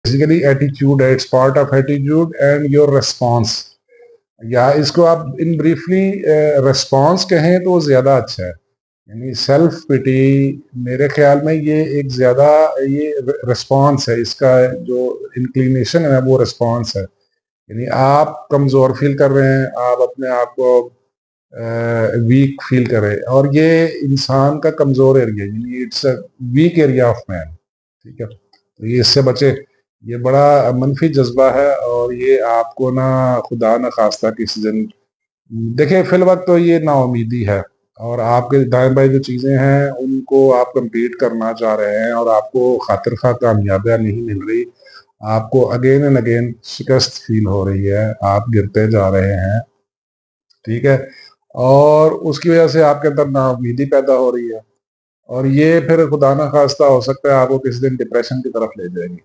Basically attitude है, it's part of attitude and your response, या इसको आप इन ब्रीफली रिस्पॉन्स कहें तो ज्यादा अच्छा है। यानी सेल्फ पिटी मेरे ख्याल में ये एक ज्यादा ये रिस्पॉन्स है, इसका जो इंक्लिनेशन है वो रिस्पॉन्स है। यानी आप कमजोर फील कर रहे हैं, आप अपने आप को वीक फील कर रहे हैं, और ये इंसान का कमजोर एरिया, यानी it's a weak area of man. ठीक है, तो ये इससे बचे। ये बड़ा मनफी जज्बा है, और ये आपको ना खुदा न खास्ता किसी दिन, देखिए फिल वक्त तो ये नाउमीदी है, और आपके दाएं बाएं जो चीजें हैं उनको आप compete करना चाह रहे हैं, और आपको खातिर खा कामयाबियां नहीं मिल रही, आपको अगेन एंड अगेन शिकस्त फील हो रही है, आप गिरते जा रहे हैं। ठीक है, और उसकी वजह से आपके अंदर नाउमीदी पैदा हो रही है, और ये फिर खुदा ना खास्ता हो सकता है आपको किसी दिन डिप्रेशन की तरफ ले जाएगी।